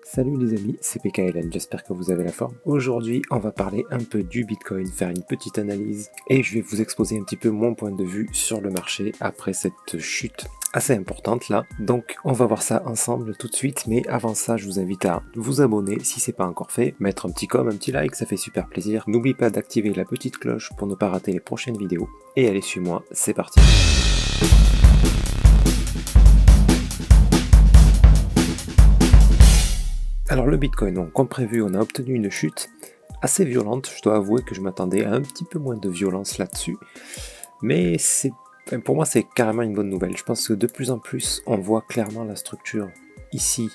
Salut les amis, c'est PKLN, j'espère que vous avez la forme. Aujourd'hui, on va parler un peu du Bitcoin, faire une petite analyse et je vais vous exposer un petit peu mon point de vue sur le marché après cette chute assez importante là. Donc on va voir ça ensemble tout de suite, mais avant ça, je vous invite à vous abonner si c'est pas encore fait, mettre un petit com, un petit like, ça fait super plaisir. N'oublie pas d'activer la petite cloche pour ne pas rater les prochaines vidéos et allez, suis-moi, c'est parti. Alors le Bitcoin, donc comme prévu, on a obtenu une chute assez violente. Je dois avouer que je m'attendais à un petit peu moins de violence là-dessus. Mais pour moi, c'est carrément une bonne nouvelle. Je pense que de plus en plus, on voit clairement la structure ici.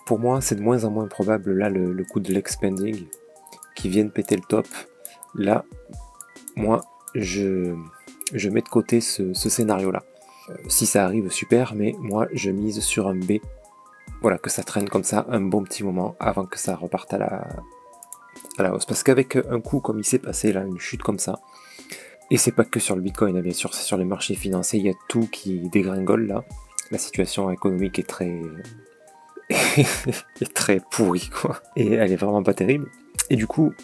Pour moi, c'est de moins en moins probable, là, le coup de l'expanding qui vient de péter le top. Là, moi, je mets de côté ce scénario-là. Si ça arrive, super, mais moi, je mise sur un B. Voilà, que ça traîne comme ça un bon petit moment avant que ça reparte à la hausse. Parce qu'avec un coup comme il s'est passé là, une chute comme ça, et c'est pas que sur le Bitcoin, bien sûr, c'est sur les marchés financiers, il y a tout qui dégringole là. La situation économique est très est très pourrie quoi. Et elle est vraiment pas terrible. Et du coup,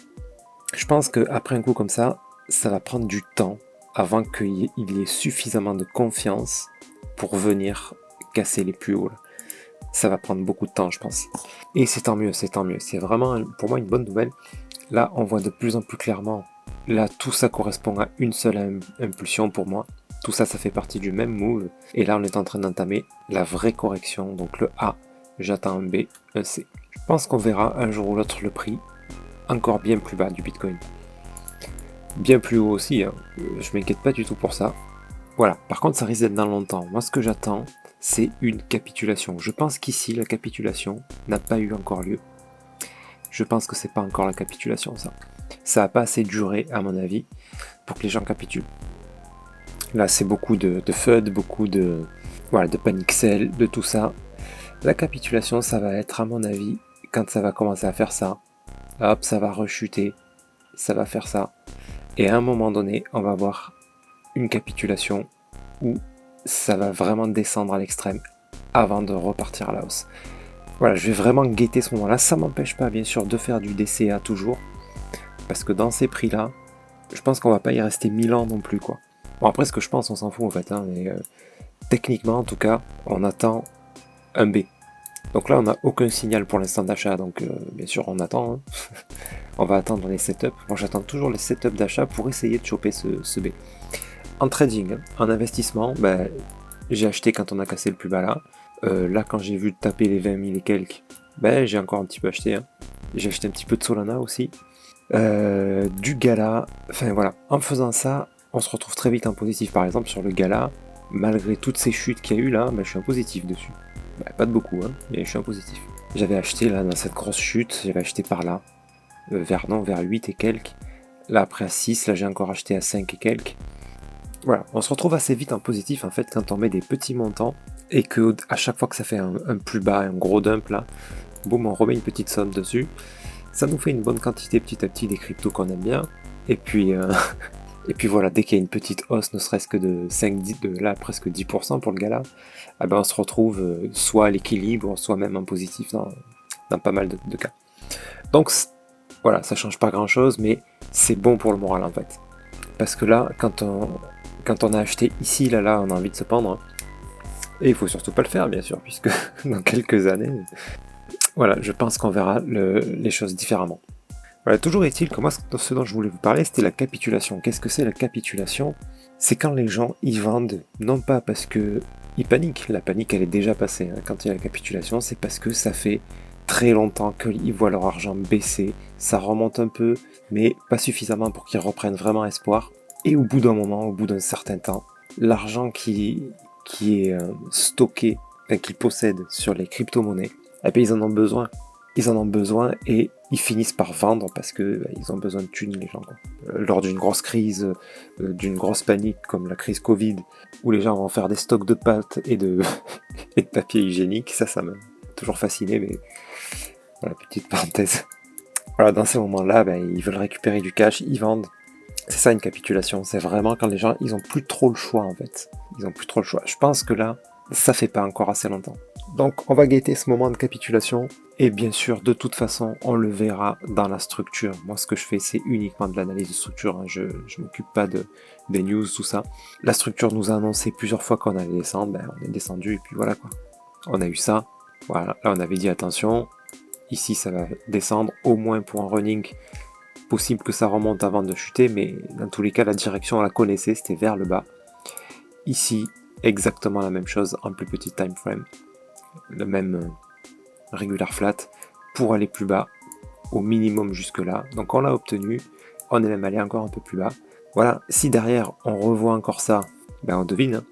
je pense qu'après un coup comme ça va prendre du temps avant qu'il y ait suffisamment de confiance pour venir casser les plus hauts là. Ça va prendre beaucoup de temps, je pense. Et c'est tant mieux, c'est tant mieux. C'est vraiment, pour moi, une bonne nouvelle. Là, on voit de plus en plus clairement. Là, tout ça correspond à une seule impulsion pour moi. Tout ça, ça fait partie du même move. Et là, on est en train d'entamer la vraie correction. Donc le A, j'attends un B, un C. Je pense qu'on verra un jour ou l'autre le prix encore bien plus bas du Bitcoin. Bien plus haut aussi, hein. Je m'inquiète pas du tout pour ça. Voilà, par contre, ça risque d'être dans longtemps. Moi, ce que j'attends, c'est une capitulation. Je pense qu'ici, la capitulation n'a pas eu encore lieu. Je pense que c'est pas encore la capitulation, ça. Ça n'a pas assez duré, à mon avis, pour que les gens capitulent. Là, c'est beaucoup de FUD, beaucoup de panic sell, de tout ça. La capitulation, ça va être, à mon avis, quand ça va commencer à faire ça. Hop, ça va rechuter, ça va faire ça. Et à un moment donné, on va voir une capitulation où ça va vraiment descendre à l'extrême avant de repartir à la hausse. Voilà, je vais vraiment guetter ce moment-là. Ça m'empêche pas, bien sûr, de faire du DCA toujours. Parce que dans ces prix-là, je pense qu'on va pas y rester 1000 ans non plus, quoi. Bon, après, ce que je pense, on s'en fout, en fait. Hein, mais techniquement, en tout cas, on attend un B. Donc là, on n'a aucun signal pour l'instant d'achat. Donc, bien sûr, on attend. Hein. On va attendre les setups. Moi, j'attends toujours les setups d'achat pour essayer de choper ce B. En trading, en investissement, j'ai acheté quand on a cassé le plus bas là. Là, quand j'ai vu taper les 20 000 et quelques, j'ai encore un petit peu acheté. Hein. J'ai acheté un petit peu de Solana aussi. Du Gala. Enfin voilà, en faisant ça, on se retrouve très vite en positif. Par exemple, sur le Gala, malgré toutes ces chutes qu'il y a eu là, je suis en positif dessus. Pas de beaucoup, hein, mais je suis en positif. J'avais acheté là, dans cette grosse chute, j'avais acheté par là, vers 8 et quelques. Là, après à 6, là j'ai encore acheté à 5 et quelques. Voilà, on se retrouve assez vite en positif en fait quand on met des petits montants et que à chaque fois que ça fait un plus bas, un gros dump là, boum, on remet une petite somme dessus. Ça nous fait une bonne quantité petit à petit des cryptos qu'on aime bien. Et puis, et puis voilà, dès qu'il y a une petite hausse, ne serait-ce que de 5, de là presque 10% pour le gala, on se retrouve soit à l'équilibre, soit même en positif dans pas mal de cas. Donc voilà, ça change pas grand-chose, mais c'est bon pour le moral en fait. Parce que là, quand on a acheté ici, là, on a envie de se pendre. Et il faut surtout pas le faire, bien sûr, puisque dans quelques années, voilà, je pense qu'on verra les choses différemment. Voilà, toujours est-il que moi, ce dont je voulais vous parler, c'était la capitulation. Qu'est-ce que c'est la capitulation? C'est quand les gens y vendent, non pas parce que ils paniquent, la panique elle est déjà passée. Hein. Quand il y a la capitulation, c'est parce que ça fait très longtemps qu'ils voient leur argent baisser, ça remonte un peu, mais pas suffisamment pour qu'ils reprennent vraiment espoir. Et au bout d'un moment, au bout d'un certain temps, l'argent qui est stocké, qu'ils possèdent sur les crypto-monnaies, ils en ont besoin. Ils en ont besoin et ils finissent par vendre parce que ils ont besoin de thunes, les gens. Quoi. Lors d'une grosse crise, d'une grosse panique comme la crise Covid, où les gens vont faire des stocks de pâtes et de papier hygiénique, ça m'a toujours fasciné, mais voilà, petite parenthèse. Voilà, dans ces moments-là, ils veulent récupérer du cash, ils vendent. C'est ça une capitulation, c'est vraiment quand les gens, ils ont plus trop le choix en fait. Ils ont plus trop le choix. Je pense que là, ça fait pas encore assez longtemps. Donc on va guetter ce moment de capitulation, et bien sûr de toute façon on le verra dans la structure. Moi ce que je fais c'est uniquement de l'analyse de structure, hein. Je m'occupe pas des news, tout ça. La structure nous a annoncé plusieurs fois qu'on allait descendre, on est descendu et puis voilà quoi. On a eu ça, voilà, là on avait dit attention, ici ça va descendre au moins pour un running, possible que ça remonte avant de chuter, mais dans tous les cas la direction on la connaissait, c'était vers le bas. Ici exactement la même chose en plus petit time frame, le même regular flat pour aller plus bas au minimum jusque là, donc on l'a obtenu, on est même allé encore un peu plus bas. Voilà, si derrière on revoit encore ça, on devine, hein.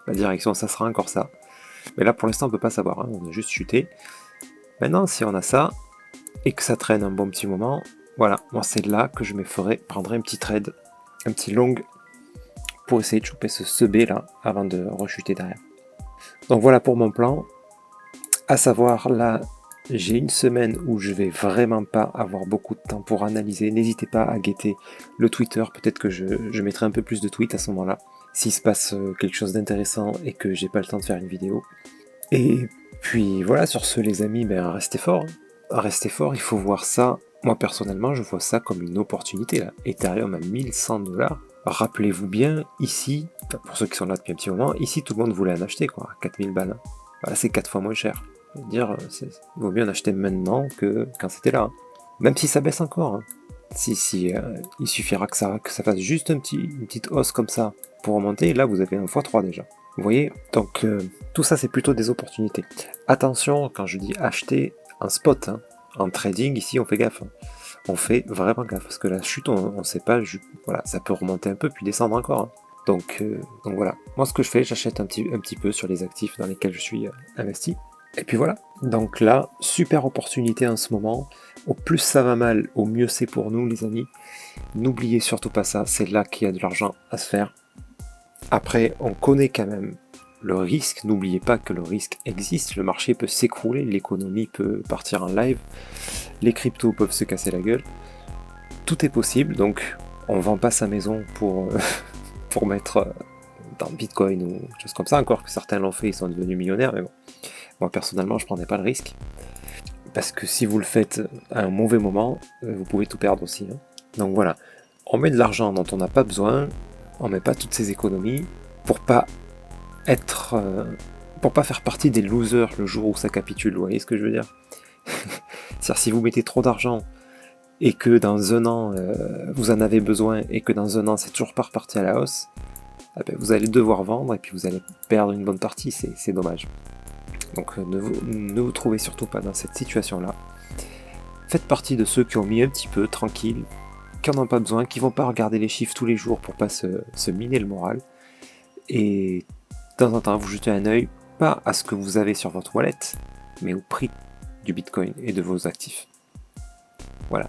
La direction ça sera encore ça, mais là pour l'instant on peut pas savoir, hein. On a juste chuté. Maintenant si on a ça et que ça traîne un bon petit moment, voilà, moi c'est là que je prendrai un petit trade, un petit long pour essayer de choper ce B là avant de rechuter derrière. Donc voilà pour mon plan. À savoir, là, j'ai une semaine où je vais vraiment pas avoir beaucoup de temps pour analyser. N'hésitez pas à guetter le Twitter. Peut-être que je mettrai un peu plus de tweets à ce moment-là, s'il se passe quelque chose d'intéressant et que j'ai pas le temps de faire une vidéo. Et puis voilà, sur ce les amis, restez forts. Restez forts, il faut voir ça. Moi personnellement, je vois ça comme une opportunité là. Ethereum à 1100$. Rappelez-vous bien, ici, pour ceux qui sont là depuis un petit moment, ici tout le monde voulait en acheter quoi, 4000 balles. Voilà, c'est 4 fois moins cher. Dire, il vaut mieux en acheter maintenant que quand c'était là. Même si ça baisse encore. Hein. Il suffira que ça fasse juste une petite hausse comme ça pour remonter. Et là, vous avez un x3 déjà. Vous voyez? Donc, tout ça, c'est plutôt des opportunités. Attention, quand je dis acheter en spot, hein, en trading, ici, on fait gaffe. Hein. On fait vraiment gaffe. Parce que la chute, on ne sait pas. Voilà, ça peut remonter un peu puis descendre encore. Hein. Donc voilà. Moi, ce que je fais, j'achète un petit peu sur les actifs dans lesquels je suis investi. Et puis voilà, donc là, super opportunité en ce moment. Au plus ça va mal, au mieux c'est pour nous les amis. N'oubliez surtout pas ça, c'est là qu'il y a de l'argent à se faire. Après, on connaît quand même le risque, n'oubliez pas que le risque existe, le marché peut s'écrouler, l'économie peut partir en live, les cryptos peuvent se casser la gueule. Tout est possible, donc on vend pas sa maison pour mettre dans Bitcoin ou des choses comme ça, encore que certains l'ont fait, ils sont devenus millionnaires, mais bon. Moi personnellement je prendrais pas le risque, parce que si vous le faites à un mauvais moment, vous pouvez tout perdre aussi. Hein. Donc voilà, on met de l'argent dont on n'a pas besoin, on met pas toutes ses économies, pour pas faire partie des losers le jour où ça capitule, vous voyez ce que je veux dire? C'est-à-dire si vous mettez trop d'argent, et que dans un an vous en avez besoin, et que dans un an c'est toujours pas reparti à la hausse, vous allez devoir vendre, et puis vous allez perdre une bonne partie, c'est dommage. Donc ne vous trouvez surtout pas dans cette situation-là. Faites partie de ceux qui ont mis un petit peu, tranquille, qui n'en ont pas besoin, qui vont pas regarder les chiffres tous les jours pour pas se miner le moral. Et de temps en temps, vous jetez un œil, pas à ce que vous avez sur votre wallet, mais au prix du Bitcoin et de vos actifs. Voilà.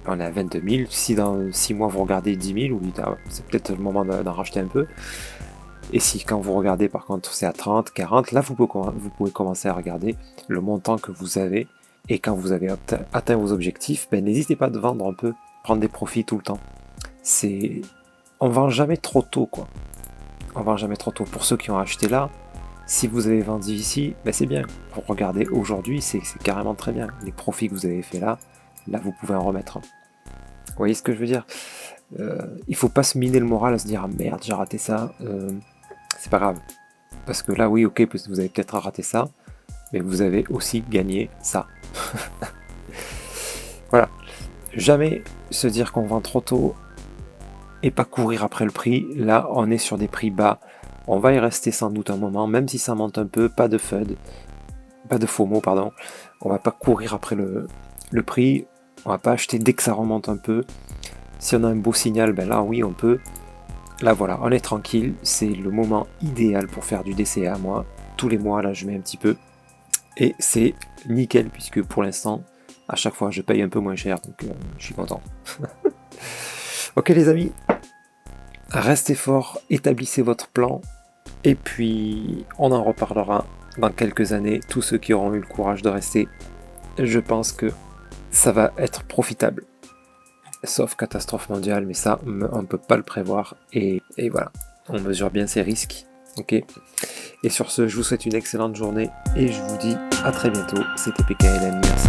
On est à 22 000. Si dans 6 mois vous regardez 10 000, vous dites, c'est peut-être le moment d'en racheter un peu. Et si quand vous regardez par contre c'est à 30, 40, là vous pouvez commencer à regarder le montant que vous avez, et quand vous avez atteint vos objectifs, n'hésitez pas de vendre un peu, prendre des profits tout le temps. On vend jamais trop tôt quoi. On vend jamais trop tôt. Pour ceux qui ont acheté là, si vous avez vendu ici, c'est bien. Pour regarder aujourd'hui, c'est carrément très bien. Les profits que vous avez fait là vous pouvez en remettre. Vous voyez ce que je veux dire? Il faut pas se miner le moral à se dire merde j'ai raté ça. C'est pas grave, parce que là oui ok vous avez peut-être raté ça, mais vous avez aussi gagné ça. Voilà, jamais se dire qu'on vend trop tôt et pas courir après le prix. Là on est sur des prix bas, on va y rester sans doute un moment, même si ça monte un peu, pas de FOMO pardon, on va pas courir après le prix, on va pas acheter dès que ça remonte un peu. Si on a un beau signal, là oui on peut. Là voilà, on est tranquille, c'est le moment idéal pour faire du DCA. Moi, tous les mois là je mets un petit peu, et c'est nickel puisque pour l'instant, à chaque fois je paye un peu moins cher, donc je suis content. Ok les amis, restez forts, établissez votre plan, et puis on en reparlera dans quelques années. Tous ceux qui auront eu le courage de rester, je pense que ça va être profitable. Sauf catastrophe mondiale, mais ça, on ne peut pas le prévoir. Et voilà, on mesure bien ses risques. Ok. Et sur ce, je vous souhaite une excellente journée et je vous dis à très bientôt. C'était PKLM, merci.